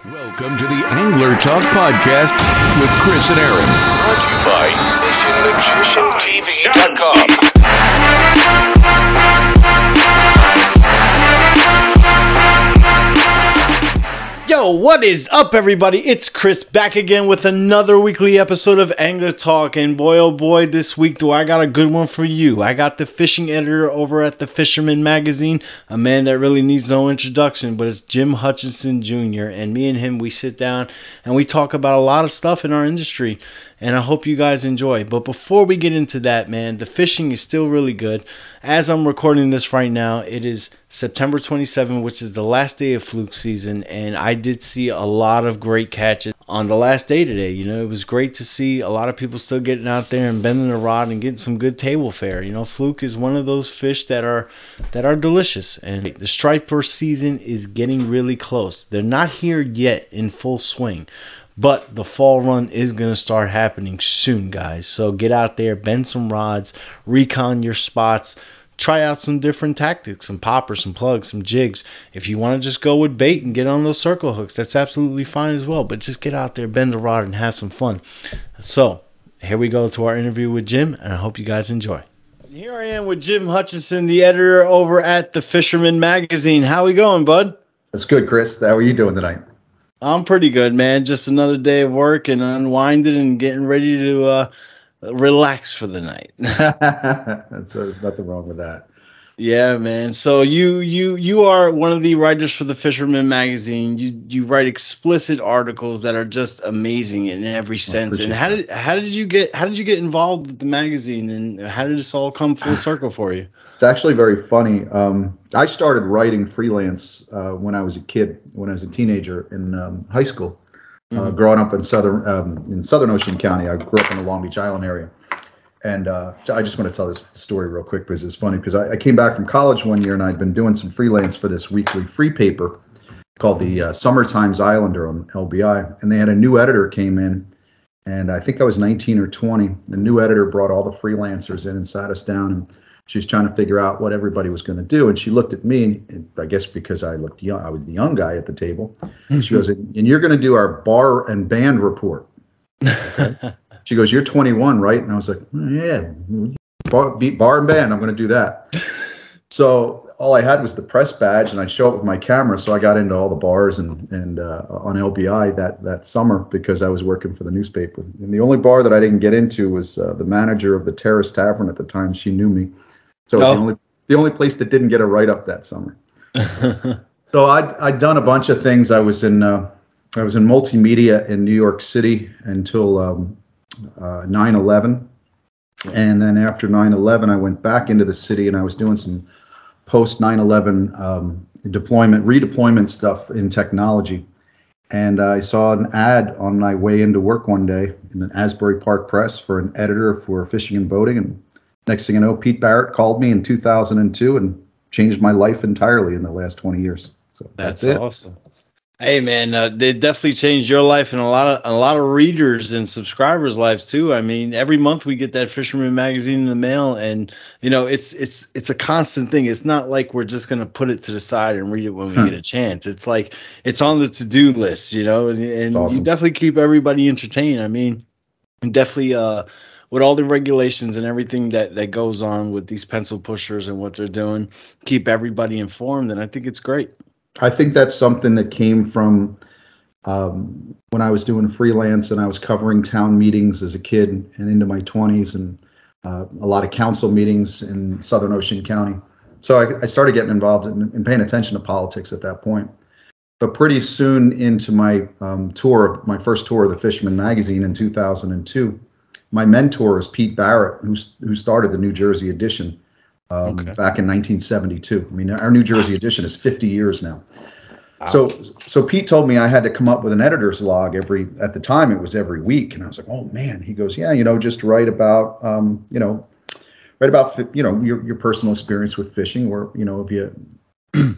Welcome to the Angler Talk Podcast with Chris and Aaron. Brought to you by FishingMagicianTV.com. Yo, what is up, everybody? It's Chris back again with another weekly episode of Angler Talk. And boy, oh boy, this week do I got a good one for you. I got the fishing editor over at the Fisherman Magazine, a man that really needs no introduction, but it's Jim Hutchinson Jr. And me and him, we sit down and we talk about a lot of stuff in our industry. And I hope you guys enjoy. But before we get into that, man, the fishing is still really good. As I'm recording this right now, it is September 27, which is the last day of fluke season. And I did see a lot of great catches on the last day today. You know, it was great to see a lot of people still getting out there and bending the rod and getting some good table fare. You know, fluke is one of those fish that are delicious. And the striper season is getting really close. They're not here yet in full swing. But the fall run is going to start happening soon, guys. So get out there, bend some rods, recon your spots, try out some different tactics, some poppers, some plugs, some jigs. If you want to just go with bait and get on those circle hooks, that's absolutely fine as well. But just get out there, bend the rod, and have some fun. So here we go to our interview with Jim, and I hope you guys enjoy. Here I am with Jim Hutchinson, the editor over at the Fisherman Magazine. How we going, bud? That's good, Chris. How are you doing tonight? I'm pretty good, man. Just another day of work and unwinding and getting ready to relax for the night. There's nothing wrong with that. Yeah, man. So you are one of the writers for the Fisherman Magazine. You write explicit articles that are just amazing in every sense. And how did you get involved with the magazine, and how did this all come full circle for you? It's actually very funny. I started writing freelance when I was a kid, when I was a teenager in high school, growing up in Southern Ocean County. I grew up in the Long Beach Island area. And I just want to tell this story real quick because it's funny, because I came back from college one year and I'd been doing some freelance for this weekly free paper called the Summer Times Islander on LBI. And they had a new editor came in, and I think I was 19 or 20. The new editor brought all the freelancers in and sat us down, and she was trying to figure out what everybody was going to do. And she looked at me, and I guess because I looked young, I was the young guy at the table. She goes, and you're going to do our bar and band report. Okay? She goes, you're 21, right? And I was like, yeah, bar and band, I'm going to do that. So all I had was the press badge, and I show up with my camera. So I got into all the bars and on LBI that summer because I was working for the newspaper. And the only bar that I didn't get into was the manager of the Terrace Tavern at the time. She knew me. So it was the only place that didn't get a write-up that summer. So I'd done a bunch of things. I was in multimedia in New York City until 9/11, and then after 9/11 I went back into the city and I was doing some post 9/11 redeployment stuff in technology, and I saw an ad on my way into work one day in an Asbury Park Press for an editor for fishing and boating, and next thing you know, Pete Barrett called me in 2002 and changed my life entirely in the last 20 years. So that's it. Awesome. Hey, man, they definitely changed your life and a lot of readers and subscribers' lives too. I mean, every month we get that Fisherman Magazine in the mail, and you know, it's a constant thing. It's not like we're just gonna put it to the side and read it when we get a chance. It's like it's on the to-do list, you know, and awesome. You definitely keep everybody entertained. I mean, definitely with all the regulations and everything that goes on with these pencil pushers and what they're doing, keep everybody informed, and I think it's great. I think that's something that came from when I was doing freelance and I was covering town meetings as a kid and into my 20s, and a lot of council meetings in Southern Ocean County. So I started getting involved in paying attention to politics at that point. But pretty soon into my my first tour of the Fisherman Magazine in 2002, my mentor is Pete Barrett, who started the New Jersey edition. Back in 1972. I mean, our New Jersey edition is 50 years now. Wow. So Pete told me I had to come up with an editor's log at the time it was every week. And I was like, oh man. He goes, yeah, you know, just write about, your personal experience with fishing, or, you know, if you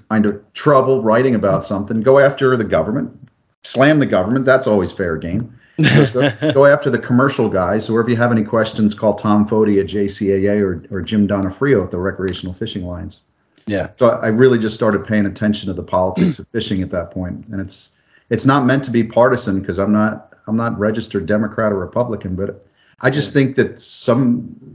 find a trouble writing about something, go after the government, slam the government. That's always fair game. Go after the commercial guys, or if you have any questions, call Tom Foti at JCAA or Jim Donofrio at the Recreational Fishing Lines. Yeah. So I really just started paying attention to the politics of fishing at that point, and it's not meant to be partisan, because I'm not registered Democrat or Republican, but I just think that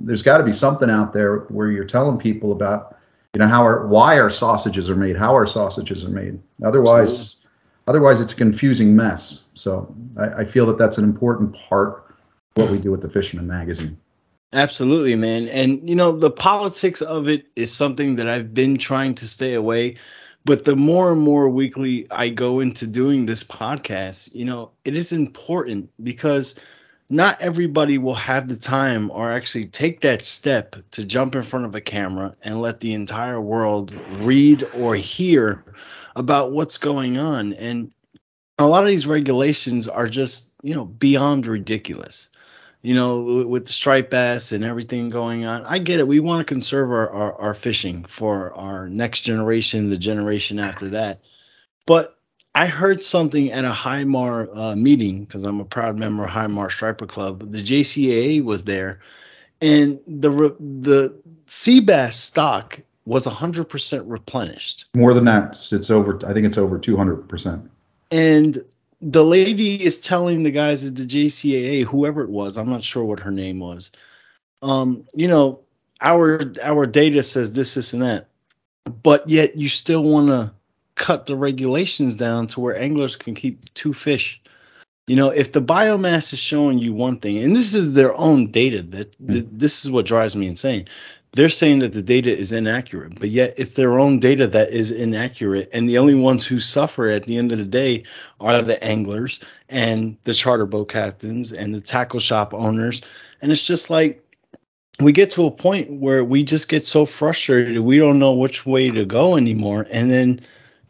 there's got to be something out there where you're telling people about, why our sausages are made, how our sausages are made. Otherwise it's a confusing mess. So I feel that that's an important part of what we do with the Fisherman magazine. Absolutely, man. And, the politics of it is something that I've been trying to stay away. But the more and more weekly I go into doing this podcast, it is important, because not everybody will have the time or actually take that step to jump in front of a camera and let the entire world read or hear about what's going on. And a lot of these regulations are just, beyond ridiculous. With the striped bass and everything going on. I get it. We want to conserve our fishing for our next generation, the generation after that. But I heard something at a Highmar meeting, because I'm a proud member of Highmar Striper Club. The JCAA was there, and the sea bass stock was 100% replenished. More than that, I think it's over 200%. And the lady is telling the guys at the JCAA, whoever it was, I'm not sure what her name was, our data says this, and that, but yet you still want to cut the regulations down to where anglers can keep 2 fish. If the biomass is showing you one thing, and this is their own data, this is what drives me insane. They're saying that the data is inaccurate, but yet it's their own data that is inaccurate. And the only ones who suffer at the end of the day are the anglers and the charter boat captains and the tackle shop owners. And it's just like, we get to a point where we just get so frustrated, we don't know which way to go anymore. And then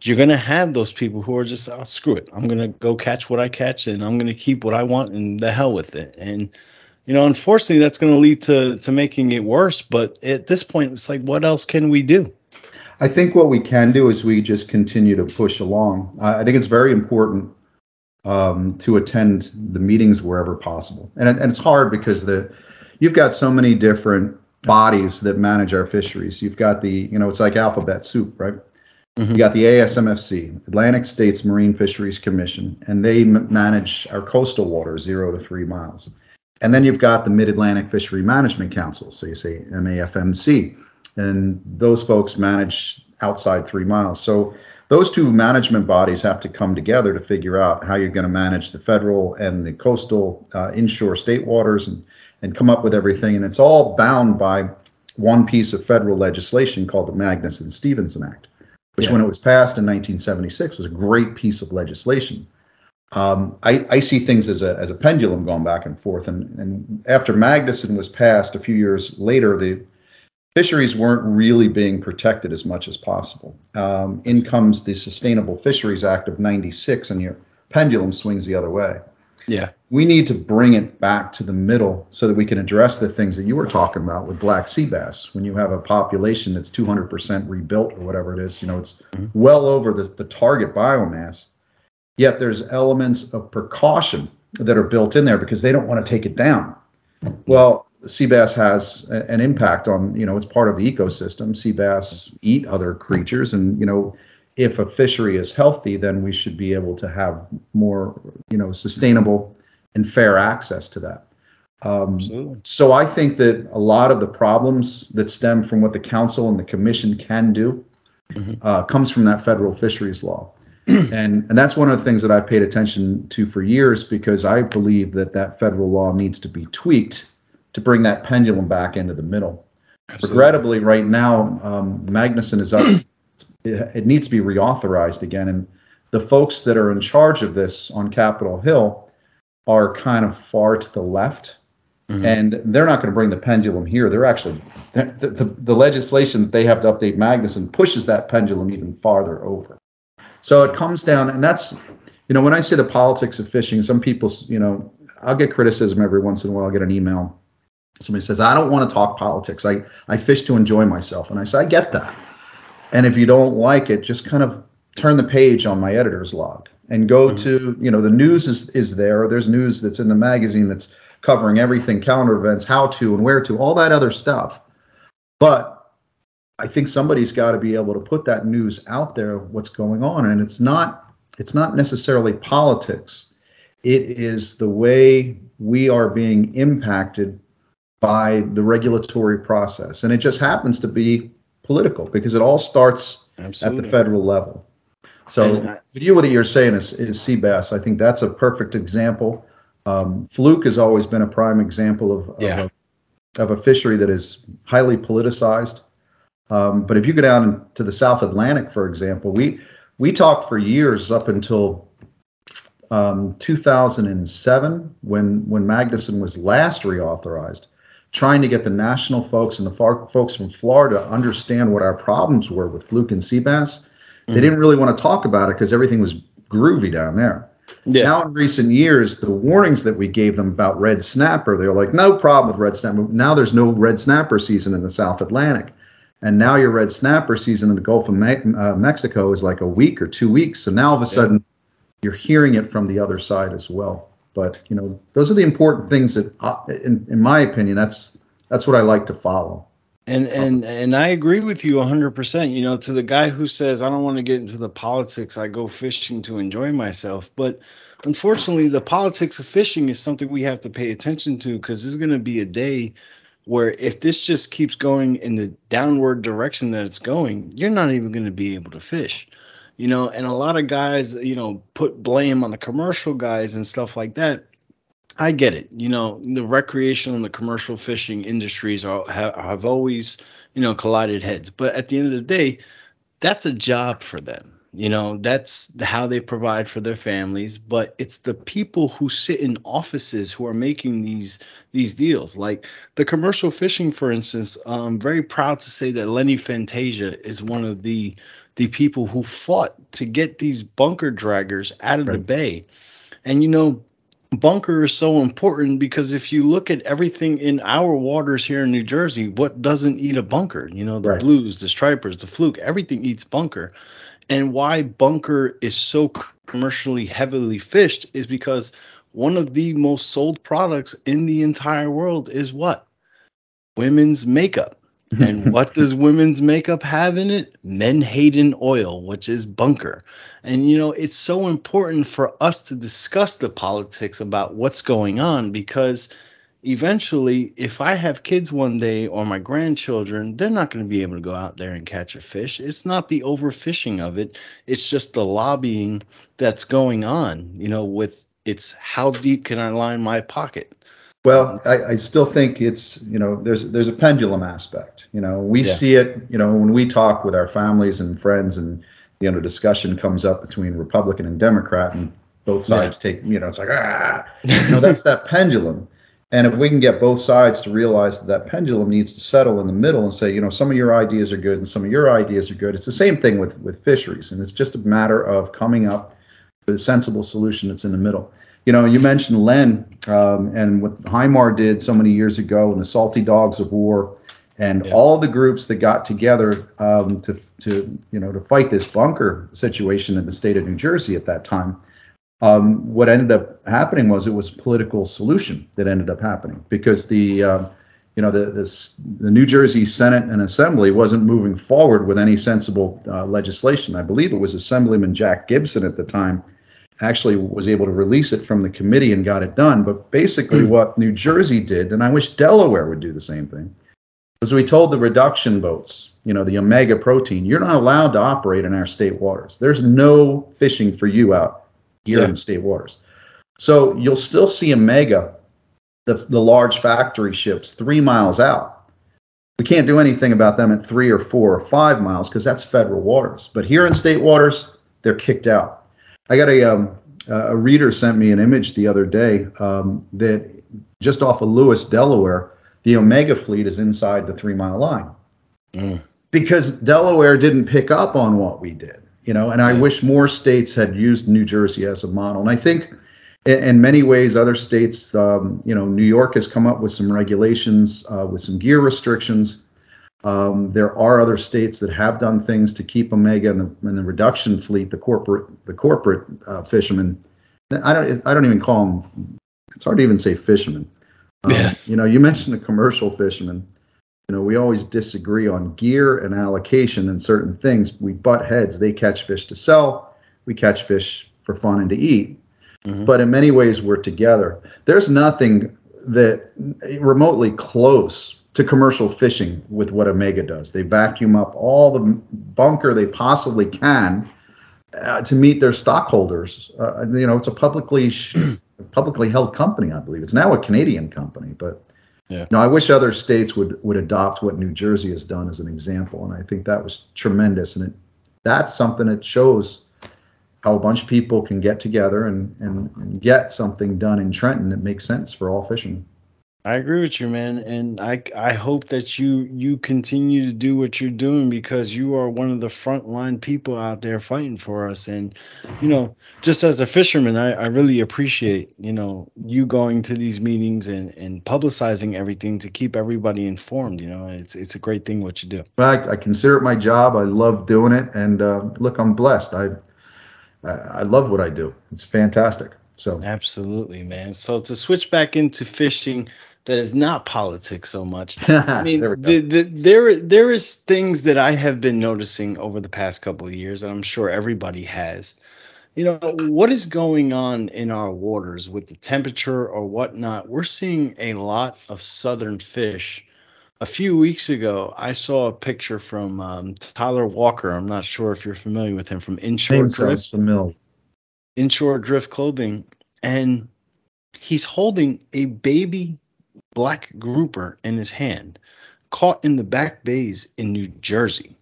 you're going to have those people who are just, oh, screw it, I'm going to go catch what I catch, and I'm going to keep what I want, and the hell with it. And unfortunately, that's going to lead to making it worse. But at this point, it's like, what else can we do? I think what we can do is we just continue to push along. I think it's very important to attend the meetings wherever possible. And it's hard because you've got so many different bodies that manage our fisheries. You've got it's like alphabet soup, right? Mm-hmm. You got the ASMFC, Atlantic States Marine Fisheries Commission, and they manage our coastal waters 0 to 3 miles. And then you've got the Mid-Atlantic Fishery Management Council, so you say MAFMC, and those folks manage outside 3 miles. So those two management bodies have to come together to figure out how you're going to manage the federal and the coastal inshore state waters and come up with everything. And it's all bound by one piece of federal legislation called the Magnuson-Stevenson Act, which when it was passed in 1976 was a great piece of legislation. I see things as a pendulum going back and forth. And after Magnuson was passed a few years later, the fisheries weren't really being protected as much as possible. In comes the Sustainable Fisheries Act of 96, and your pendulum swings the other way. Yeah. We need to bring it back to the middle so that we can address the things that you were talking about with black sea bass. When you have a population that's 200% rebuilt or whatever it is, it's well over the target biomass. Yet there's elements of precaution that are built in there because they don't want to take it down. Well, sea bass has an impact on, it's part of the ecosystem. Sea bass eat other creatures, and, if a fishery is healthy, then we should be able to have more, sustainable and fair access to that. So I think that a lot of the problems that stem from what the council and the commission can do comes from that federal fisheries law. And that's one of the things that I paid attention to for years, because I believe that federal law needs to be tweaked to bring that pendulum back into the middle. Absolutely. Regrettably, right now, Magnuson is up. It needs to be reauthorized again. And the folks that are in charge of this on Capitol Hill are kind of far to the left. And they're not going to bring the pendulum here. They're actually, the legislation that they have to update Magnuson pushes that pendulum even farther over. So it comes down, and that's, when I say the politics of fishing, some people, I'll get criticism every once in a while. I'll get an email. Somebody says, I don't want to talk politics. I fish to enjoy myself. And I say, I get that. And if you don't like it, just kind of turn the page on my editor's log and go to, the news is there. There's news that's in the magazine that's covering everything, calendar events, how to and where to, all that other stuff. But I think somebody's got to be able to put that news out there, what's going on. And it's not it's not necessarily politics. It is the way we are being impacted by the regulatory process. And it just happens to be political because it all starts Absolutely. at the federal level. So with you, what you're saying is sea bass. I think that's a perfect example. Fluke has always been a prime example of a fishery that is highly politicized. But if you go down into the South Atlantic, for example, we talked for years up until 2007 when Magnuson was last reauthorized, trying to get the national folks and the folks from Florida to understand what our problems were with fluke and sea bass. They didn't really want to talk about it because everything was groovy down there. Yeah. Now, in recent years, the warnings that we gave them about red snapper, they were like, no problem with red snapper. Now there's no red snapper season in the South Atlantic. And now your red snapper season in the Gulf of Mexico is like a week or 2 weeks. So now all of a sudden, you're hearing it from the other side as well. But, you know, those are the important things that, in my opinion, that's what I like to follow. And I agree with you 100%. You know, to the guy who says, I don't want to get into the politics, I go fishing to enjoy myself. But unfortunately, the politics of fishing is something we have to pay attention to, because there's going to be a day where if this just keeps going in the downward direction that it's going, you're not even going to be able to fish. You know, and a lot of guys, you know, put blame on the commercial guys and stuff like that. I get it. You know, the recreational and the commercial fishing industries have always, you know, collided heads. But at the end of the day, that's a job for them. You know, that's how they provide for their families. But it's the people who sit in offices who are making these deals. Like the commercial fishing, for instance, I'm very proud to say that Lenny Fantasia is one of the people who fought to get these bunker draggers out of the bay. And, you know, bunker is so important because if you look at everything in our waters here in New Jersey, what doesn't eat a bunker? You know, the blues, the stripers, the fluke, everything eats bunker. And why bunker is so commercially heavily fished is because one of the most sold products in the entire world is what? Women's makeup. And what does women's makeup have in it? Menhaden oil, which is bunker. And, you know, it's so important for us to discuss the politics about what's going on, because eventually, if I have kids one day or my grandchildren, they're not going to be able to go out there and catch a fish. It's not the overfishing of it. It's just the lobbying that's going on, you know, with it's how deep can I line my pocket? Well, I still think it's, you know, there's a pendulum aspect. You know, we see it, you know, when we talk with our families and friends and, you know, discussion comes up between Republican and Democrat and both sides take, you know, it's like, you know, that's that pendulum. And if we can get both sides to realize that pendulum needs to settle in the middle and say, you know, some of your ideas are good and some of your ideas are good. It's the same thing with fisheries. And it's just a matter of coming up with a sensible solution that's in the middle. You know, you mentioned Len and what HIMAR did so many years ago and the Salty Dogs of War and all the groups that got together to fight this bunker situation in the state of New Jersey at that time. What ended up happening was it was a political solution that ended up happening because the New Jersey Senate and Assembly wasn't moving forward with any sensible legislation. I believe it was Assemblyman Jack Gibson at the time actually was able to release it from the committee and got it done. But basically what New Jersey did, and I wish Delaware would do the same thing, was we told the reduction boats, you know, the omega protein, you're not allowed to operate in our state waters. There's no fishing for you out here in state waters. So you'll still see omega, the large factory ships 3 miles out. We can't do anything about them at 3 or 4 or 5 miles because that's federal waters. But here in state waters, they're kicked out. I got a reader sent me an image the other day that just off of Lewis, Delaware, the Omega fleet is inside the 3 mile line because Delaware didn't pick up on what we did, you know, and I wish more states had used New Jersey as a model. And I think in many ways, other states, you know, New York has come up with some regulations with some gear restrictions. There are other states that have done things to keep omega and the reduction fleet, the corporate fishermen. I don't even call them. It's hard to even say fishermen. You know, you mentioned the commercial fishermen. You know, we always disagree on gear and allocation and certain things. We butt heads. They catch fish to sell. we catch fish for fun and to eat. But in many ways, we're together. There's nothing that remotely close to commercial fishing with what Omega does. They vacuum up all the bunker they possibly can to meet their stockholders. It's a publicly held company, I believe. It's now a Canadian company, but I wish other states would adopt what New Jersey has done as an example, and I think that was tremendous. And that's something that shows how a bunch of people can get together and get something done in Trenton that makes sense for all fishing. I agree with you, man, and I hope that you continue to do what you're doing, because you are one of the frontline people out there fighting for us. And just as a fisherman, I really appreciate you going to these meetings and publicizing everything to keep everybody informed. It's a great thing what you do. Well, I consider it my job. I love doing it, and look, I'm blessed. I love what I do. It's fantastic. So absolutely, man. So to switch back into fishing that is not politics so much. I mean, there is things that I have been noticing over the past couple of years, and I'm sure everybody has. What is going on in our waters with the temperature or whatnot? We're seeing a lot of southern fish. A few weeks ago, I saw a picture from Tyler Walker. I'm not sure if you're familiar with him, from Inshore Drift. Inshore Drift Clothing, and he's holding a baby black grouper in his hand, caught in the back bays in New Jersey.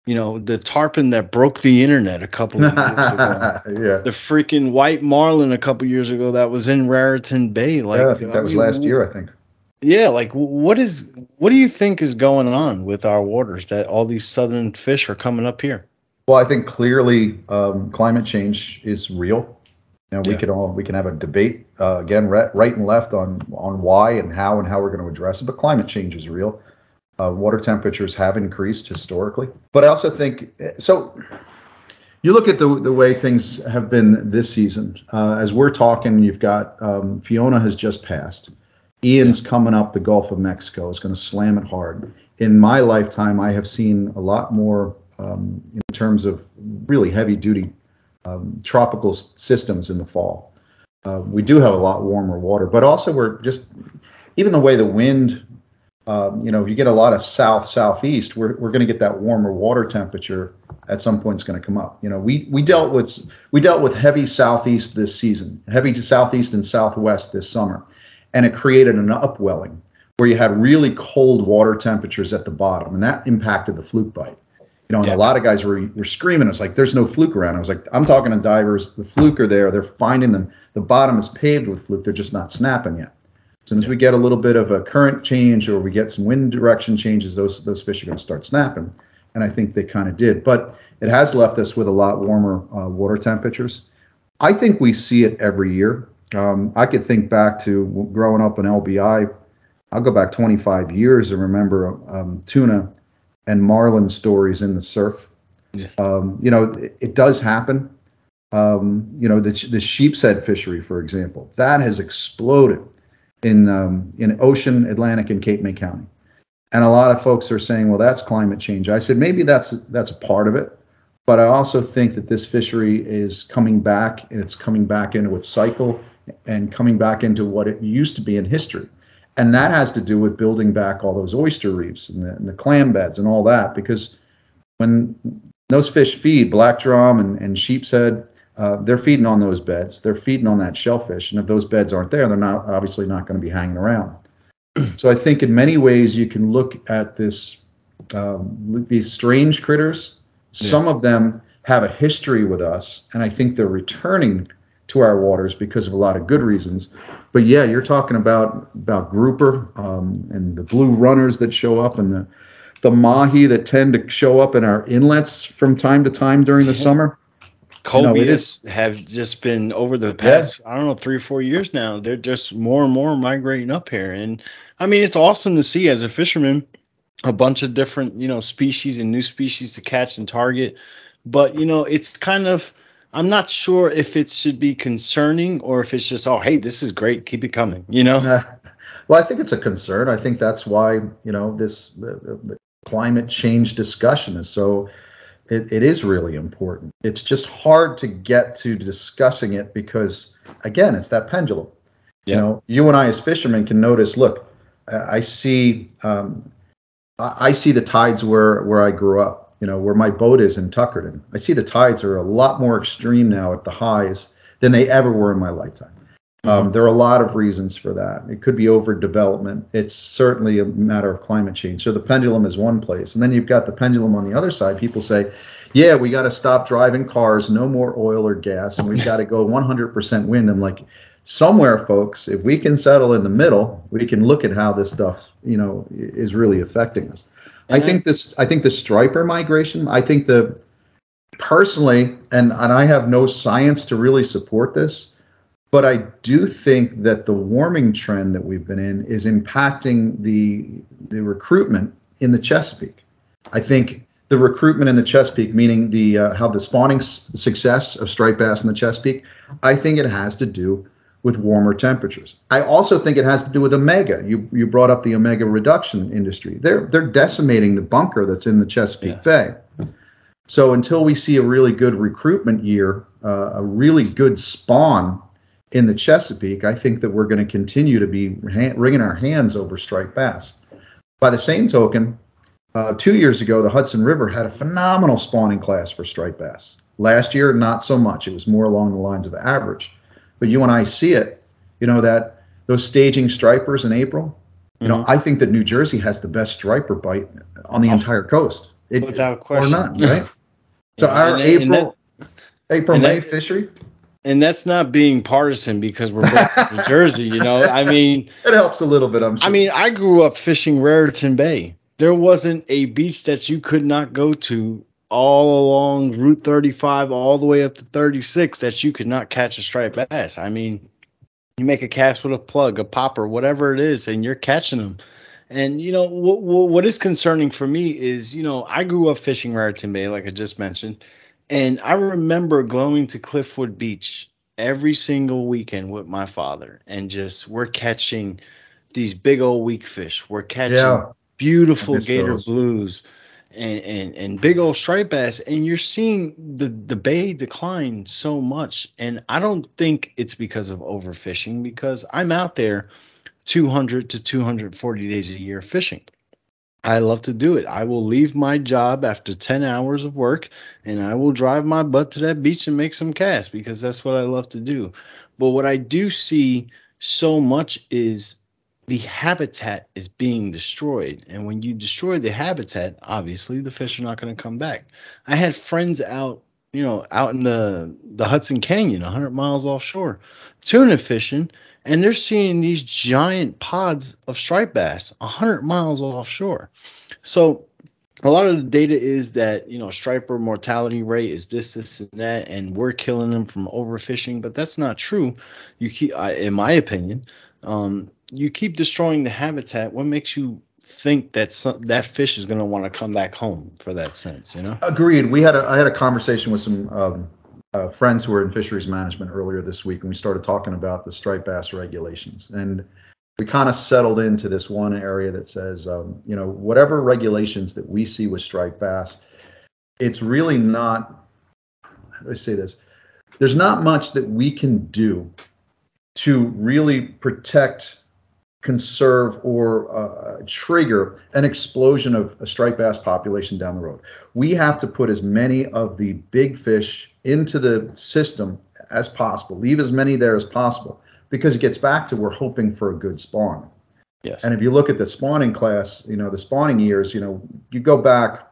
The tarpon that broke the internet a couple of years ago. Yeah. The freaking white marlin a couple years ago that was in Raritan Bay. I think that was last year, I think. Yeah, what do you think is going on with our waters that all these southern fish are coming up here? Well, I think clearly climate change is real. We can have a debate again, right and left on why and how we're going to address it. But climate change is real. Water temperatures have increased historically. But I also think so. You look at the way things have been this season. As we're talking, you've got Fiona has just passed. Ian's coming up the Gulf of Mexico. It's going to slam it hard. In my lifetime, I have seen a lot more in terms of really heavy-duty tropical systems in the fall. We do have a lot warmer water, but also we're just, even the way the wind, you get a lot of southeast, we're going to get that warmer water temperature at some point. It's going to come up. We dealt with heavy southeast this season, heavy to southeast and southwest this summer, and it created an upwelling where you had really cold water temperatures at the bottom, and that impacted the fluke bite. And a lot of guys were screaming. It's like, there's no fluke around. I was like, I'm talking to divers. The fluke are there. They're finding them. The bottom is paved with fluke. They're just not snapping yet. As soon as we get a little bit of a current change or we get some wind direction changes, those fish are going to start snapping. And I think they kind of did. But it has left us with a lot warmer water temperatures. I think we see it every year. I could think back to growing up in LBI. I'll go back 25 years and remember tuna and marlin stories in the surf. Yeah. It does happen. The sheep's head fishery, for example, that has exploded in Ocean, Atlantic, and Cape May County. And a lot of folks are saying, well, that's climate change. I said, maybe that's a part of it. But I also think that this fishery is coming back, and it's coming back into its cycle and coming back into what it used to be in history. And that has to do with building back all those oyster reefs and the clam beds and all that, because when those fish feed, black drum and sheep's head, they're feeding on those beds. They're feeding on that shellfish. And if those beds aren't there, they're obviously not going to be hanging around. So I think in many ways you can look at these strange critters. Yeah. Some of them have a history with us, and I think they're returning to our waters because of a lot of good reasons. But yeah, you're talking about grouper and the blue runners that show up, and the mahi that tend to show up in our inlets from time to time during the summer. Cobias have just been over the past, I don't know, 3 or 4 years now. They're just more and more migrating up here. And I mean, it's awesome to see as a fisherman, a bunch of different, species and new species to catch and target. But, it's kind of, I'm not sure if it should be concerning or if it's just, oh, hey, this is great, keep it coming, Well, I think it's a concern. I think that's why, the climate change discussion is so It is really important. It's just hard to get to discussing it because, again, it's that pendulum. Yeah. You know, you and I as fishermen can notice, look, I see the tides where I grew up, you know, where my boat is in Tuckerton. I see the tides are a lot more extreme now at the highs than they ever were in my lifetime. There are a lot of reasons for that. It could be overdevelopment. It's certainly a matter of climate change. So the pendulum is one place. And then you've got the pendulum on the other side. People say, yeah, we got to stop driving cars, no more oil or gas, and we've got to go 100% wind. I'm like, somewhere, folks, if we can settle in the middle, we can look at how this stuff, you know, is really affecting us. I think the striper migration, personally, and I have no science to really support this, but I do think that the warming trend that we've been in is impacting the recruitment in the Chesapeake. I think the recruitment in the Chesapeake, meaning how the spawning success of striped bass in the Chesapeake, I think it has to do with warmer temperatures. I also think it has to do with omega. You brought up the omega reduction industry. They're decimating the bunker that's in the Chesapeake Bay. So until we see a really good recruitment year, a really good spawn in the Chesapeake, I think that we're going to continue to be wringing our hands over striped bass. By the same token, 2 years ago, the Hudson River had a phenomenal spawning class for striped bass. Last year, not so much. It was more along the lines of average. But you and I see it, you know, that those staging stripers in April, you know, I think that New Jersey has the best striper bite on the entire coast. Without question. Or not, right? So our April-May fishery. And that's not being partisan because we're both from New Jersey, you know. I mean, it helps a little bit, I'm sure. I mean, I grew up fishing Raritan Bay. There wasn't a beach that you could not go to all along Route 35 all the way up to 36 that you could not catch a striped bass. I mean, you make a cast with a plug, a popper, whatever it is, and you're catching them. And, you know, what is concerning for me is, you know, I grew up fishing Raritan Bay, like I just mentioned, and I remember going to Cliffwood Beach every single weekend with my father, and just we're catching these big old weak fish. We're catching beautiful gator blues and big old striped bass, and you're seeing the bay decline so much. And I don't think it's because of overfishing, because I'm out there 200 to 240 days a year fishing. I love to do it. I will leave my job after 10 hours of work, and I will drive my butt to that beach and make some casts, because that's what I love to do. But what I do see so much is the habitat is being destroyed. And when you destroy the habitat, obviously the fish are not going to come back. I had friends out, you know, out in the Hudson Canyon, 100 miles offshore, tuna fishing, and they're seeing these giant pods of striped bass 100 miles offshore. So a lot of the data is that, you know, striper mortality rate is this, and that, and we're killing them from overfishing, but that's not true. You keep, in my opinion, you keep destroying the habitat. What makes you think that that fish is going to want to come back home for that sense, you know? Agreed. I had a conversation with some friends who are in fisheries management earlier this week, and we started talking about the striped bass regulations. And we kind of settled into this one area that says, you know, whatever regulations that we see with striped bass, it's really not, how do I say this? There's not much that we can do to really protect, conserve, or trigger an explosion of a striped bass population down the road. We have to put as many of the big fish into the system as possible, leave as many there as possible, because it gets back to we're hoping for a good spawn. Yes. And if you look at the spawning class, you know, the spawning years, you know, you go back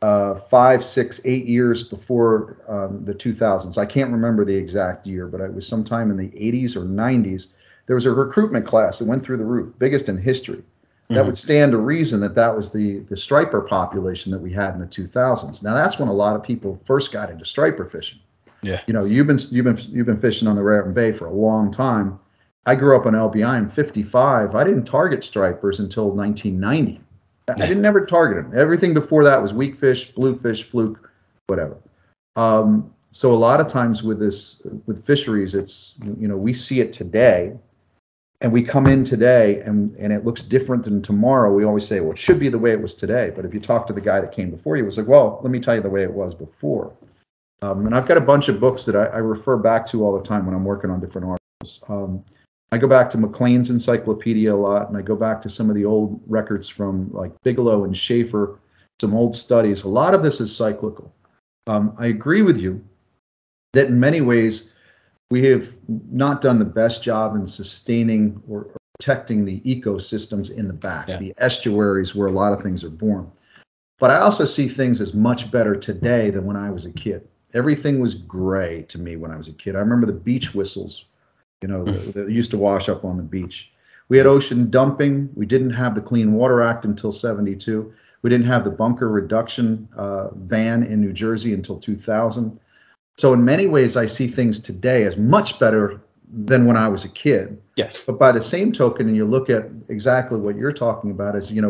5, 6, 8 years before the 2000s. I can't remember the exact year, but it was sometime in the 80s or 90s. There was a recruitment class that went through the roof, biggest in history. That would stand to reason that was the striper population that we had in the 2000s. Now that's when a lot of people first got into striper fishing. Yeah. You know, you've been fishing on the Raritan Bay for a long time. I grew up on LBI. I'm 55. I didn't target stripers until 1990. I didn't never target them. Everything before that was weak fish, bluefish, fluke, whatever. So a lot of times with fisheries, it's, you know, we see it today. and we come in today and it looks different than tomorrow, we always say, well, it should be the way it was today. But if you talk to the guy that came before you, it was like, well, let me tell you the way it was before. And I've got a bunch of books that I refer back to all the time when I'm working on different articles. I go back to Maclean's Encyclopedia a lot, and I go back to some of the old records from like Bigelow and Schaefer, some old studies. A lot of this is cyclical. I agree with you that in many ways we have not done the best job in sustaining or protecting the ecosystems in the back, the estuaries where a lot of things are born. But I also see things as much better today than when I was a kid. Everything was gray to me when I was a kid. I remember the beach whistles, that used to wash up on the beach. We had ocean dumping. We didn't have the Clean Water Act until '72. We didn't have the bunker reduction ban in New Jersey until 2000. So in many ways, I see things today as much better than when I was a kid. Yes. But by the same token, and you look at exactly what you're talking about, is, we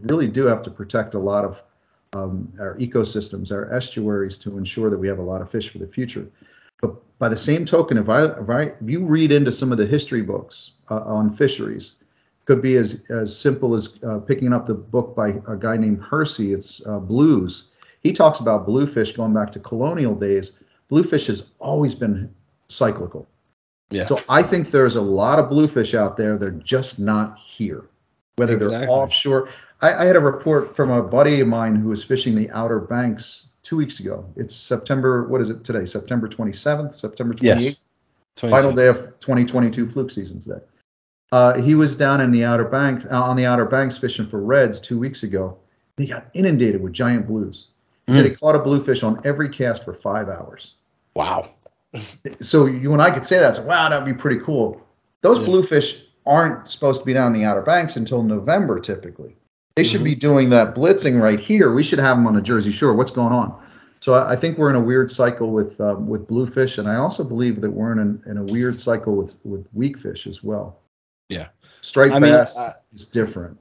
really do have to protect a lot of our ecosystems, our estuaries, to ensure that we have a lot of fish for the future. But by the same token, if you read into some of the history books on fisheries, could be as simple as picking up the book by a guy named Hersey. It's Blues. He talks about bluefish going back to colonial days. Bluefish has always been cyclical. Yeah. So I think there's a lot of bluefish out there. They're just not here, whether they're offshore. I had a report from a buddy of mine who was fishing the Outer Banks 2 weeks ago. It's September, what is it today? September 27th, September 28th? Yes. Final day of 2022 fluke season today. He was down in the Outer Banks, on the Outer Banks fishing for reds 2 weeks ago. He got inundated with giant blues. He said he caught a bluefish on every cast for 5 hours. Wow. So you and I could say that. So, wow, that'd be pretty cool. Those bluefish aren't supposed to be down the Outer Banks until November, typically. They should be doing that blitzing right here. We should have them on the Jersey Shore. What's going on? So I think we're in a weird cycle with bluefish, and I also believe that we're in a weird cycle with weak fish as well. Yeah, striped bass is different.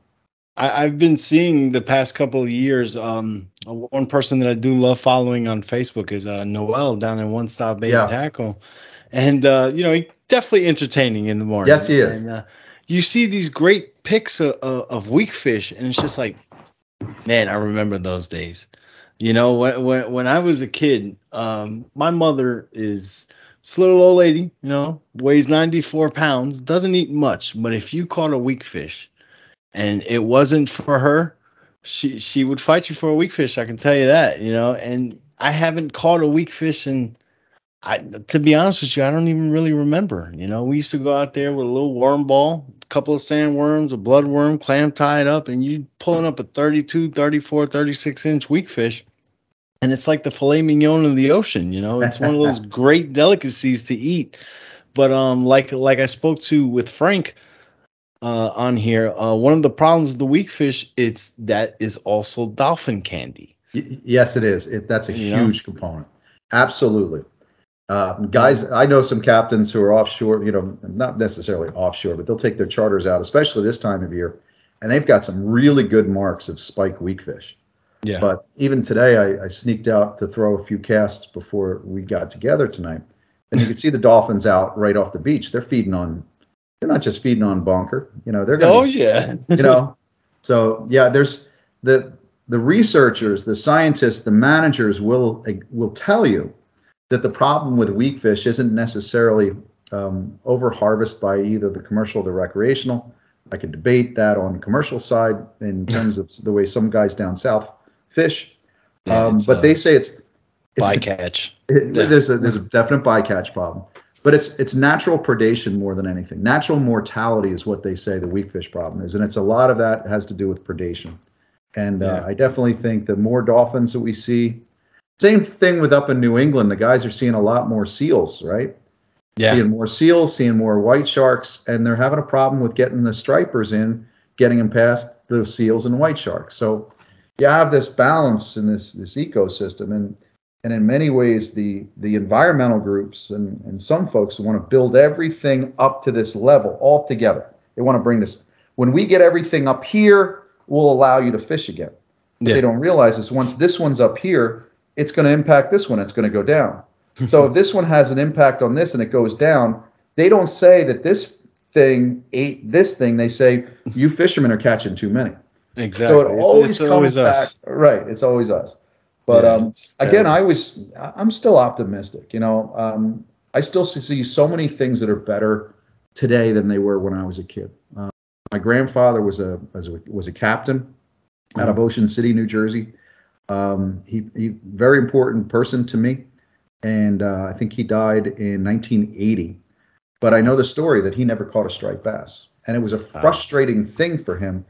I've been seeing the past couple of years. One person that I do love following on Facebook is Noel down in One Stop Bait and Tackle, and he's definitely entertaining in the morning. Yes, he is. And, you see these great pics of weak fish, and it's just like, man, I remember those days. When I was a kid, my mother is this little old lady, weighs 94 pounds, doesn't eat much, but if you caught a weak fish and it wasn't for her, she would fight you for a weak fish. I can tell you that, and I haven't caught a weak fish to be honest with you, I don't even really remember. We used to go out there with a little worm ball, a couple of sandworms, a bloodworm, clam tied up, and you pulling up a 32, 34, 36-inch weak fish. And it's like the filet mignon of the ocean, It's one of those great delicacies to eat. But like I spoke to with Frank on here, one of the problems with the weak fish is also dolphin candy. Yes, it is. That's a huge component. Absolutely. Guys, I know some captains who are offshore, not necessarily offshore, but they'll take their charters out, especially this time of year, and they've got some really good marks of spike weakfish. Yeah. But even today, I sneaked out to throw a few casts before we got together tonight, and you can see the dolphins out right off the beach. They're not just feeding on bonker, they're going So yeah, there's the researchers, the scientists, the managers will tell you that the problem with weak fish isn't necessarily over harvest by either the commercial or the recreational. I could debate that on the commercial side in terms of the way some guys down south fish, but they say it's bycatch. There's a definite bycatch problem, but it's natural predation more than anything. Natural mortality is what they say the weak fish problem is, and it's a lot of that has to do with predation. And I definitely think the more dolphins that we see. Same thing with up in New England. The guys are seeing a lot more seals, right? Yeah. Seeing more seals, seeing more white sharks, and they're having a problem with getting the stripers in, getting them past the seals and white sharks. So you have this balance in this ecosystem, and in many ways the environmental groups and some folks want to build everything up to this level all together. They want to bring this. When we get everything up here, we'll allow you to fish again. What they don't realize is once this one's up here, it's going to impact this one. It's going to go down. So if this one has an impact on this and it goes down, they don't say that this thing ate this thing, they say you fishermen are catching too many. Exactly. So it always it's comes always back. us. Right. It's always us. But Yeah, it's again, terrible. I'm still optimistic. I still see so many things that are better today than they were when I was a kid. My grandfather was a captain out of Ocean City, New Jersey. He very important person to me, and I think he died in 1980. But I know the story that he never caught a striped bass, and it was a frustrating thing for him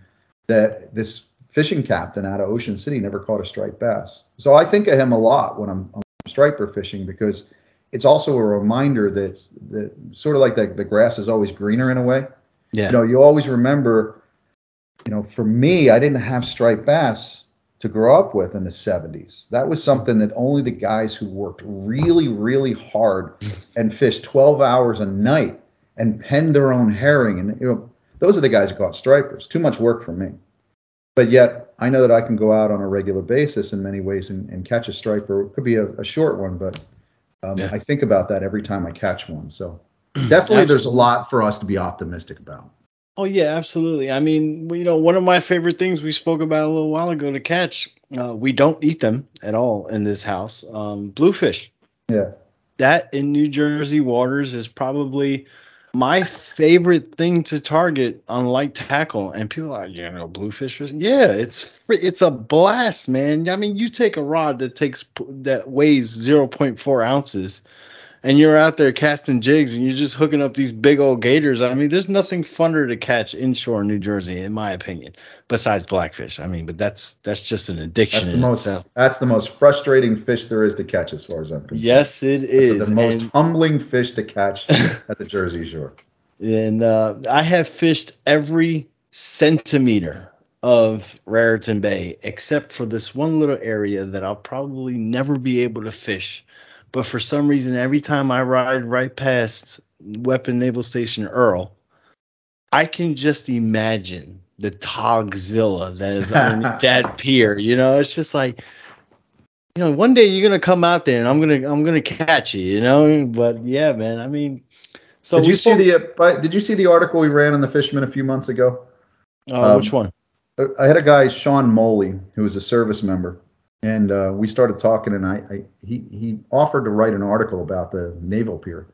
that this fishing captain out of Ocean City never caught a striped bass. So I think of him a lot when I'm striper fishing, because it's also a reminder that sort of like the grass is always greener in a way. Yeah. You always remember, for me, I didn't have striped bass to grow up with in the 70s. That was something that only the guys who worked really, really hard and fished 12 hours a night and penned their own herring. And, those are the guys who caught stripers. Too much work for me. But yet, I know that I can go out on a regular basis in many ways and catch a striper. It could be a short one, but I think about that every time I catch one. So definitely there's a lot for us to be optimistic about. Oh, yeah, absolutely. I mean, one of my favorite things we spoke about a little while ago to catch, we don't eat them at all in this house, bluefish. Yeah. That in New Jersey waters is probably my favorite thing to target on light tackle. And people are like, bluefish fishing? Yeah, it's a blast, man. I mean, you take a rod that weighs 0.4 ounces, and you're out there casting jigs, and you're just hooking up these big old gators. I mean, there's nothing funner to catch inshore in New Jersey, in my opinion, besides blackfish. I mean, but that's just an addiction itself. That's the most frustrating fish there is to catch, as far as I'm concerned. Yes, it is. It's the most humbling fish to catch at the Jersey Shore. And I have fished every centimeter of Raritan Bay except for this one little area that I'll probably never be able to fish. But for some reason, every time I ride right past Weapon Naval Station Earl, I can just imagine the Togzilla that is underneath that pier. It's just like, one day you're gonna come out there and I'm gonna catch you. But yeah, man. I mean, so did you see the article we ran on the Fisherman a few months ago? Which one? I had a guy, Sean Moley, who was a service member. And we started talking, and he offered to write an article about the naval pier.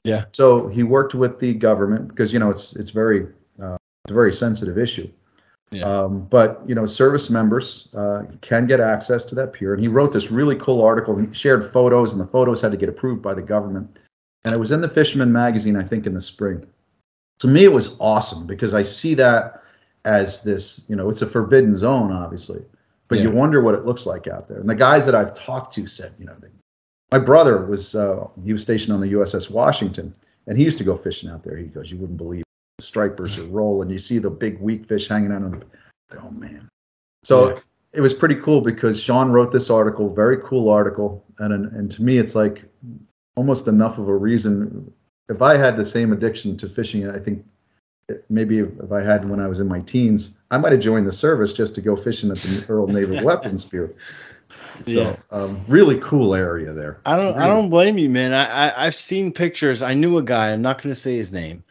Yeah. So he worked with the government because it's a very sensitive issue. Yeah. But service members can get access to that pier, and he wrote this really cool article and shared photos, and the photos had to get approved by the government. And it was in the Fisherman magazine, I think, in the spring. To me, it was awesome because I see that as this, it's a forbidden zone, obviously. But you wonder what it looks like out there. And the guys that I've talked to said, my brother was stationed on the USS Washington, and he used to go fishing out there. He goes, you wouldn't believe it. Stripers are rolling. You see the big weak fish hanging out on the, oh man. So it was pretty cool because Sean wrote this article, very cool article. And to me, it's like almost enough of a reason. If I had the same addiction to fishing, I think maybe if I had when I was in my teens, I might have joined the service just to go fishing at the Earl Naval Weapons Pier. So, really cool area there. I don't blame you, man. I've seen pictures. I knew a guy. I'm not going to say his name.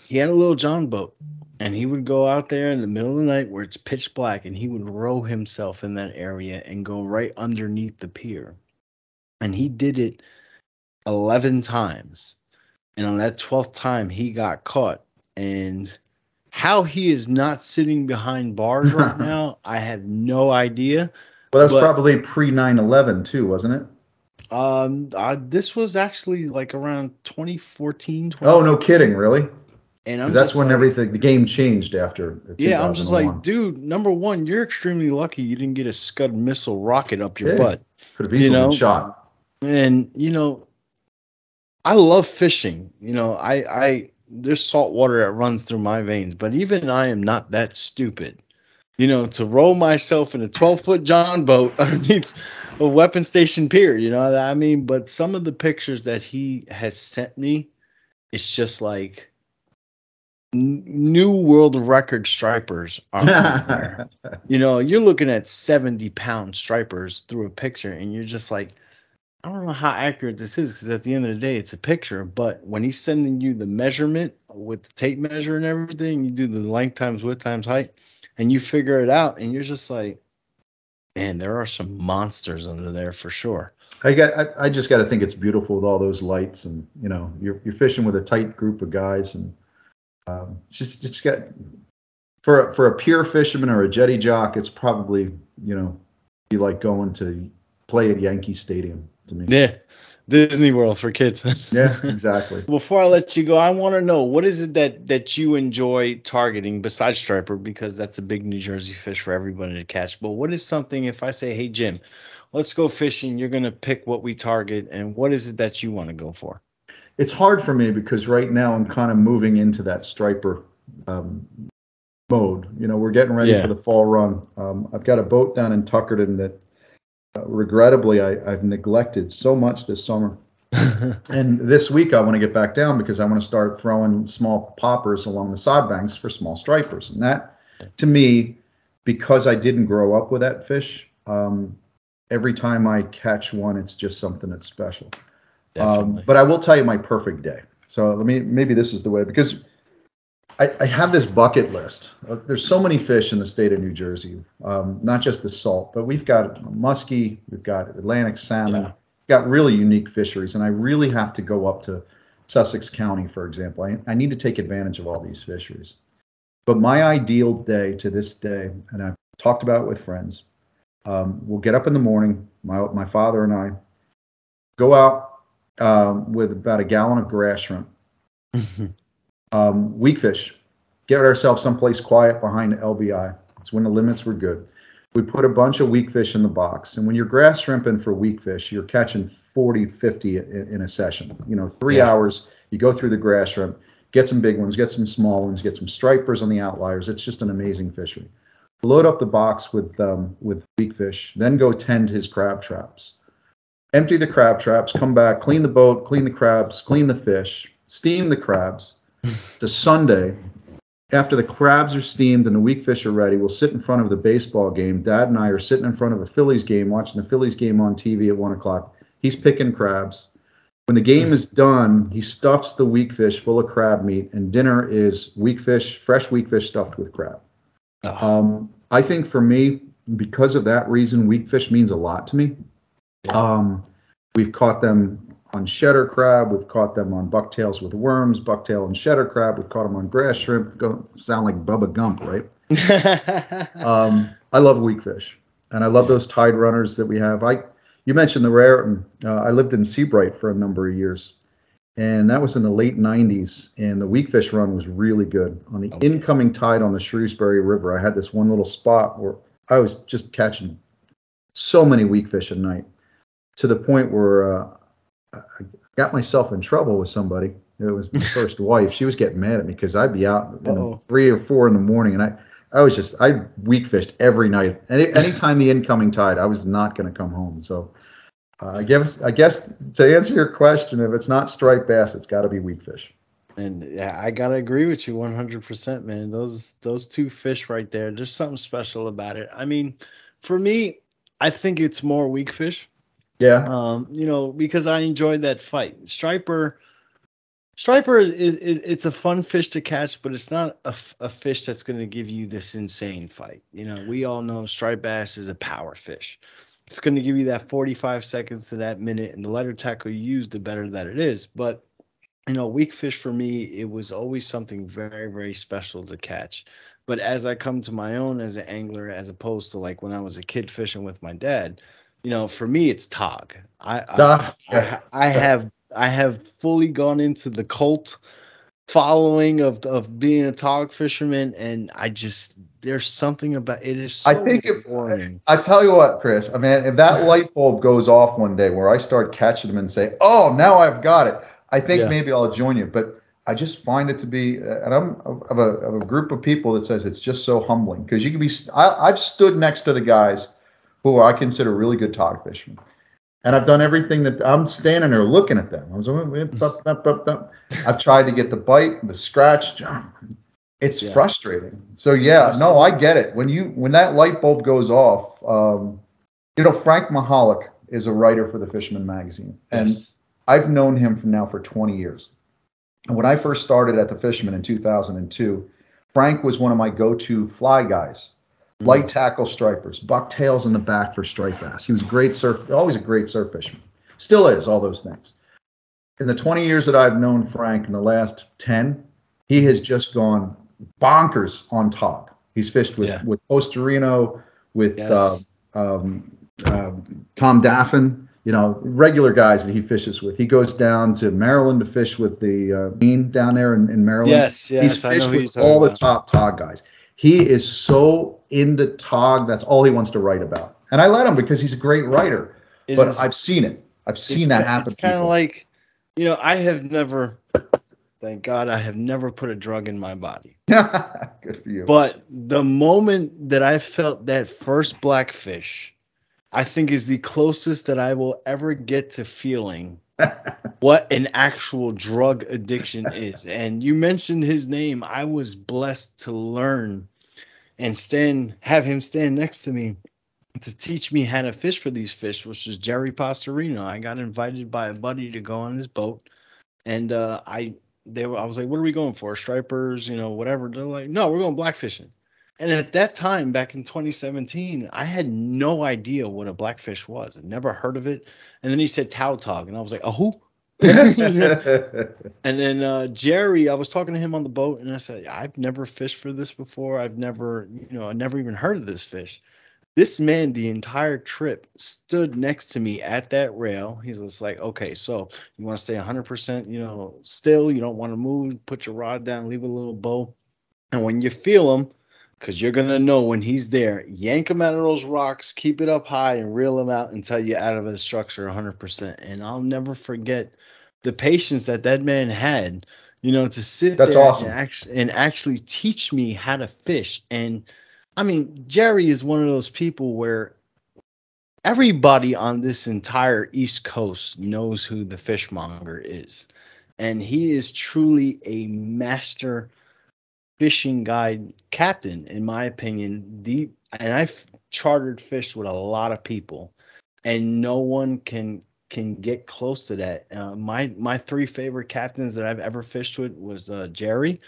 He had a little John boat, and he would go out there in the middle of the night where it's pitch black, and he would row himself in that area and go right underneath the pier. And he did it 11 times. And on that 12th time, he got caught. And how he is not sitting behind bars right now, I have no idea. Well, that's probably pre 9/11 too, wasn't it? This was actually like around 2014. Oh, no kidding, really? And that's when the game changed after. Yeah, I'm just like, dude. Number one, you're extremely lucky you didn't get a Scud missile rocket up your butt. Could have easily been shot. And I love fishing. There's salt water that runs through my veins, but even I am not that stupid, to roll myself in a 12-foot John boat underneath a weapon station pier, I mean, but some of the pictures that he has sent me, it's just like new world record stripers are there. You're looking at 70-pound stripers through a picture, and you're just like, I don't know how accurate this is because at the end of the day, it's a picture. But when he's sending you the measurement with the tape measure and everything. You do the length times width times height, and you figure it out, and you're just like, man, there are some monsters under there for sure. I just got to think it's beautiful with all those lights, and you're fishing with a tight group of guys, and just got for a pure fisherman or a jetty jock, it's probably be like going to play at Yankee Stadium to me. Yeah. Disney World for kids. Yeah, exactly. Before I let you go, I want to know, what is it that you enjoy targeting besides striper, because that's a big New Jersey fish for everybody to catch. But what is something, if I say, hey, Jim, let's go fishing, you're going to pick what we target, and what is it that you want to go for? It's hard for me because right now I'm kind of moving into that striper mode. We're getting ready for the fall run. I've got a boat down in Tuckerton that regrettably I've neglected so much this summer. And this week I want to get back down because I want to start throwing small poppers along the sod banks for small stripers. And that, to me, because I didn't grow up with that fish, every time I catch one, it's just something that's special. But I will tell you my perfect day. So maybe this is the way, because I have this bucket list. There's so many fish in the state of New Jersey, not just the salt, but we've got muskie, we've got Atlantic salmon, we've got really unique fisheries, and I really have to go up to Sussex County, for example. I need to take advantage of all these fisheries. But my ideal day to this day, and I've talked about it with friends, we'll get up in the morning, my father and I go out with about a gallon of grass shrimp. Weak fish, get ourselves someplace quiet behind the LBI. It's when the limits were good. We put a bunch of weak fish in the box. And when you're grass shrimping for weak fish, you're catching 40, 50 in a session. 3 hours, you go through the grass shrimp, get some big ones, get some small ones, get some stripers on the outliers. It's just an amazing fishery. Load up the box with weak fish, then go tend his crab traps. Empty the crab traps, come back, clean the boat, clean the crabs, clean the fish, steam the crabs. To Sunday, after the crabs are steamed and the weak fish are ready, we'll sit in front of the baseball game. Dad and I are sitting in front of a Phillies game, watching the Phillies game on TV at 1 o'clock. He's picking crabs. When the game is done, he stuffs the weak fish full of crab meat, and dinner is weak fish, fresh weak fish stuffed with crab. I think for me, because of that reason, weak fish means a lot to me. We've caught them on shedder crab, we've caught them on bucktails with worms, bucktail and shedder crab, we've caught them on grass shrimp. Sound like Bubba Gump, right? I love weak fish, and I love those tide runners that we have. You mentioned the Raritan. I lived in Seabright for a number of years, and that was in the late 90s, and the weak fish run was really good. On the incoming tide on the Shrewsbury River, I had this one little spot where I was just catching so many weak fish at night, to the point where I got myself in trouble with somebody. It was my first wife. She was getting mad at me because I'd be out 3 or 4 in the morning, and I weak fished every night. Anytime the incoming tide, I was not going to come home. So I guess to answer your question, if it's not striped bass, it's got to be weak fish. And yeah, I gotta agree with you 100%, man. Those two fish right there, there's something special about it. I mean, for me, I think it's more weak fish. Yeah. Because I enjoyed that fight. Striper it's a fun fish to catch, but it's not a fish that's going to give you this insane fight. We all know striped bass is a power fish. It's going to give you that 45 seconds to that minute, and the lighter tackle you use, the better that it is. But weak fish for me, it was always something very, very special to catch. But as I come to my own as an angler, as opposed to like when I was a kid fishing with my dad, for me, it's tog. I have fully gone into the cult following of being a tog fisherman, and there's something about it. Is so boring. I tell you what, Chris. I mean, if that light bulb goes off one day where I start catching them and say, "Oh, now I've got it," I think maybe I'll join you. But I just find it to be, and I'm of a group of people that says it's just so humbling, because you can be. I've stood next to the guys who I consider really good tog fishermen, and I've done everything that I'm standing there looking at them. I've tried to get the bite, the scratch. It's frustrating. So I get it. When that light bulb goes off, Frank Mahalik is a writer for the Fisherman magazine, and I've known him for 20 years. when I first started at the Fisherman in 2002, Frank was one of my go-to fly guys. Light tackle stripers, bucktails in the back for striped bass. He was a great always a great surf fisherman. Still is, all those things. In the 20 years that I've known Frank, in the last 10, he has just gone bonkers on top. He's fished with Postorino, with Tom Daffin, regular guys that he fishes with. He goes down to Maryland to fish with the Bean down there in Maryland. Yes, he's fished with all the top tog guys. He is so into tog. That's all he wants to write about. And I let him because he's a great writer. But I've seen it. I've seen that happen. It's kind of like, I have never, thank God, I have never put a drug in my body. Good for you. But the moment that I felt that first blackfish, I think is the closest that I will ever get to feeling what an actual drug addiction is. And you mentioned his name. I was blessed to learn and have him stand next to me to teach me how to fish for these fish, which is Jerry Pastorino. I got invited by a buddy to go on his boat, and I was like, "What are we going for? Stripers, whatever." They're like, "No, we're going blackfishing." And at that time, back in 2017, I had no idea what a blackfish was. I'd never heard of it. And then he said Tautog, and I was like, "Oh, who?" And then Jerry, I was talking to him on the boat, and I said, "I've never fished for this before. I've never, I never even heard of this fish." This man, the entire trip, stood next to me at that rail. He's just like, "Okay, so you want to stay 100%, still. You don't want to move. Put your rod down. Leave a little bow. And when you feel him, because you're going to know when he's there, yank him out of those rocks, keep it up high, and reel him out until you're out of the structure 100%. And I'll never forget the patience that man had, to sit That's there awesome. and actually teach me how to fish. And I mean, Jerry is one of those people where everybody on this entire East Coast knows who the fishmonger is. And he is truly a master fishing guide captain, in my opinion. And I've chartered fish with a lot of people, and no one can get close to that. My three favorite captains that I've ever fished with was Jerry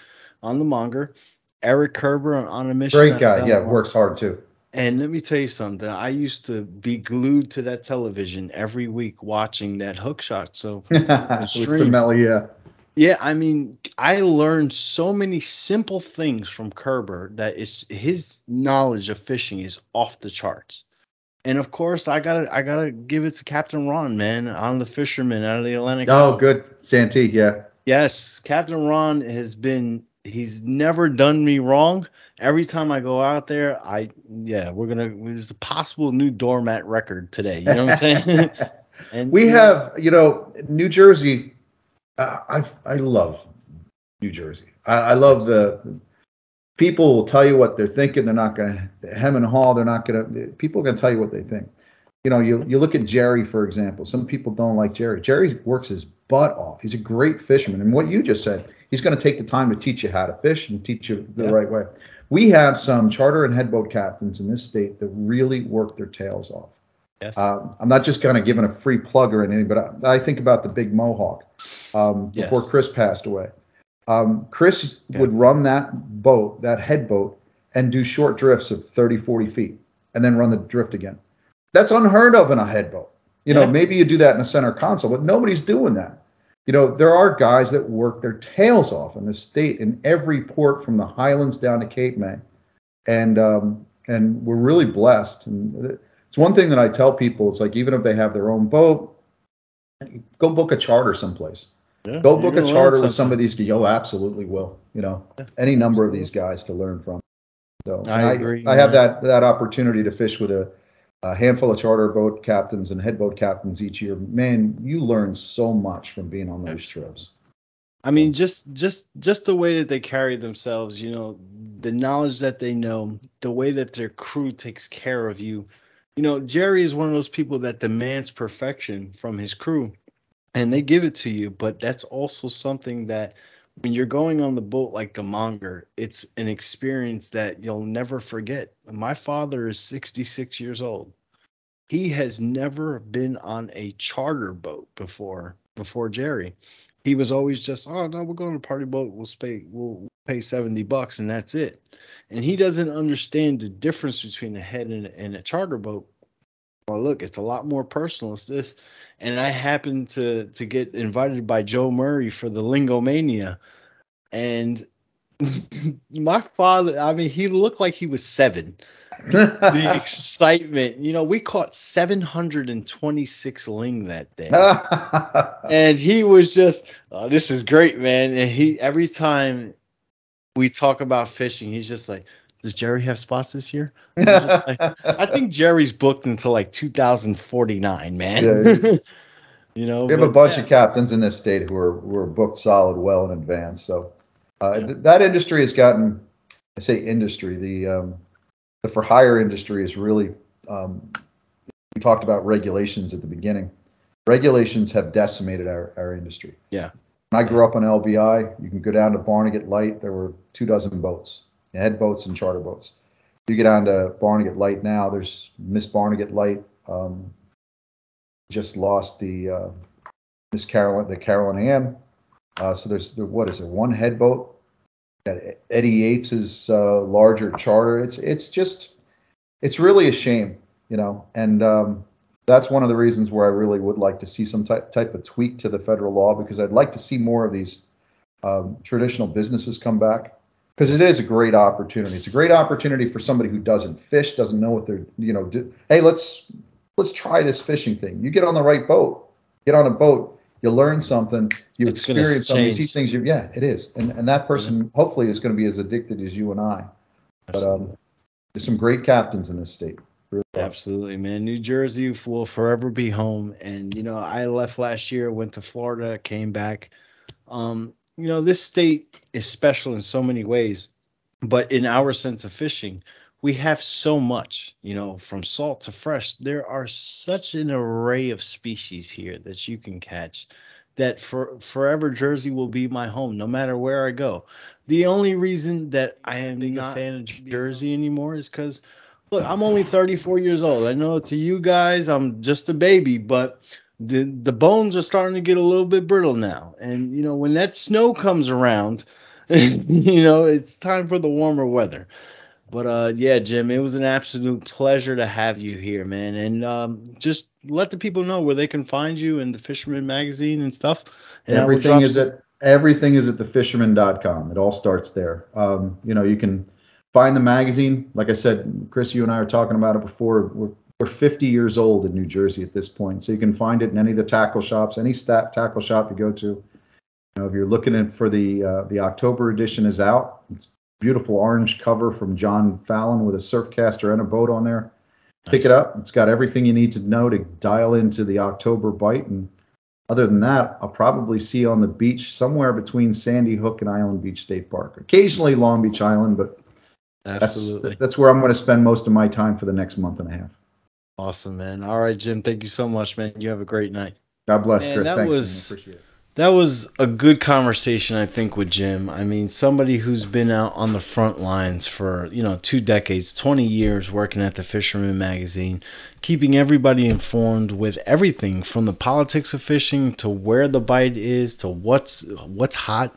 on the Monger, Eric Kerber on a mission. Great guy. Yeah, works hard too. And let me tell you something. I used to be glued to that television every week watching that hook shot. So with Semelli, yeah. Yeah, I mean, I learned so many simple things from Kerber that his knowledge of fishing is off the charts. And of course, I gotta give it to Captain Ron, man, on the Fisherman out of the Atlantic. Oh, good. Santee, yeah. Yes, Captain Ron he's never done me wrong. Every time I go out there, there's a possible new doormat record today. You know what I'm saying? And we have, New Jersey. I love New Jersey. I love the people will tell you what they're thinking. They're not going to hem and haw. People are going to tell you what they think. You look at Jerry, for example. Some people don't like Jerry. Jerry works his butt off. He's a great fisherman. And what you just said, he's going to take the time to teach you how to fish and teach you the right way. We have some charter and headboat captains in this state that really work their tails off. Yes. I'm not just kind of giving a free plug or anything, but I think about the Big Mohawk before Chris passed away. Chris would run that boat, that headboat, and do short drifts of 30, 40 feet, and then run the drift again. That's unheard of in a headboat. Maybe you do that in a center console, but nobody's doing that. There are guys that work their tails off in this state, in every port from the Highlands down to Cape May, and we're really blessed. And it's one thing that I tell people. It's like, even if they have their own boat, go book a charter someplace. Yeah, go book a charter with some of these. You absolutely will. Any number of these guys to learn from. So I agree. I have that opportunity to fish with a handful of charter boat captains and headboat captains each year. Man, you learn so much from being on those trips. I mean, just the way that they carry themselves, the knowledge that they know, the way that their crew takes care of you. Jerry is one of those people that demands perfection from his crew, and they give it to you. But that's also something that when you're going on the boat like the Monger, it's an experience that you'll never forget. My father is 66 years old. He has never been on a charter boat before Jerry. he was always just, oh no, we're going to party boat. We'll pay $70 and that's it. And he doesn't understand the difference between a head and a charter boat. Well, look, it's a lot more personal. It's this. And I happened to get invited by Joe Murray for the Lingomania. And my father, I mean, he looked like he was 7. The excitement, we caught 726 ling that day. And he was just, oh, this is great, man. And every time we talk about fishing, he's just like, does Jerry have spots this year? I think Jerry's booked until like 2049, man. Yeah, we have a bunch of captains in this state who are booked solid well in advance. So that industry has gotten, I say industry, the for hire industry is really, we talked about regulations at the beginning. Regulations have decimated our industry. Yeah. When I grew up on LBI, you can go down to Barnegat Light. There were 24 boats, head boats and charter boats. You get down to Barnegat Light now, there's Miss Barnegat Light, just lost the Miss Carolyn, the Carolyn Ann. So there's, what is it, one head boat? Eddie Yates's larger charter. It's really a shame, and that's one of the reasons where I really would like to see some type of tweak to the federal law, because I'd like to see more of these traditional businesses come back, because it is a great opportunity. It's a great opportunity for somebody who doesn't fish, doesn't know what they're, hey, let's try this fishing thing. You get on the right boat, get on a boat. You learn something, you experience something, you see things. It is, and that person hopefully is going to be as addicted as you and I. But there's some great captains in this state. Really. Absolutely, man. New Jersey will forever be home. And I left last year, went to Florida, came back. This state is special in so many ways, but in our sense of fishing, we have so much, from salt to fresh. There are such an array of species here that you can catch, that forever Jersey will be my home, no matter where I go. The only reason that I am not a fan of Jersey anymore is because, look, I'm only 34 years old. I know to you guys, I'm just a baby, but the bones are starting to get a little bit brittle now. And, when that snow comes around, it's time for the warmer weather. But yeah, Jim, it was an absolute pleasure to have you here, man. And just let the people know where they can find you and the Fisherman Magazine and stuff. And everything is at thefisherman.com. It all starts there. You can find the magazine. Like I said, Chris, you and I were talking about it before. We're 50 years old in New Jersey at this point, so you can find it in any of the tackle shops, any tackle shop you go to. If you're looking for the October edition is out. It's beautiful orange cover from John Fallon with a Surfcaster and a boat on there. Nice. Pick it up. It's got everything you need to know to dial into the October bite. And other than that, I'll probably see you on the beach somewhere between Sandy Hook and Island Beach State Park. Occasionally Long Beach Island, but that's where I'm going to spend most of my time for the next month and a half. Awesome, man. All right, Jim. Thank you so much, man. You have a great night. God bless, Chris. Thanks, man. Appreciate it. That was a good conversation, I think, with Jim. I mean, somebody who's been out on the front lines for, 2 decades, 20 years working at the Fisherman Magazine, keeping everybody informed with everything from the politics of fishing to where the bite is to what's hot,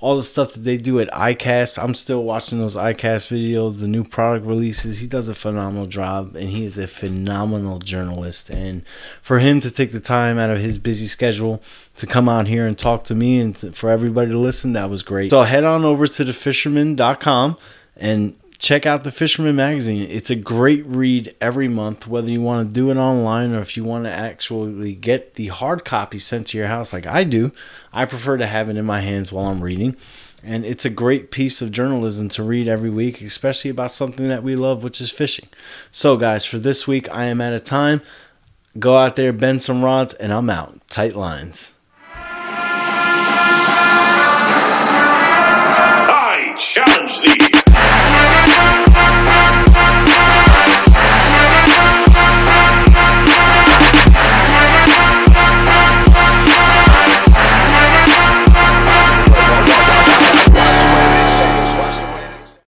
all the stuff that they do at ICAST. I'm still watching those ICAST videos, the new product releases. He does a phenomenal job, and he is a phenomenal journalist. And for him to take the time out of his busy schedule to come out here and talk to me and for everybody to listen, that was great. So head on over to thefisherman.com and check out the Fisherman Magazine. It's a great read every month, whether you want to do it online or if you want to actually get the hard copy sent to your house like I do. I prefer to have it in my hands while I'm reading. And it's a great piece of journalism to read every week, especially about something that we love, which is fishing. So, guys, for this week, I am out of time. Go out there, bend some rods, and I'm out. Tight lines.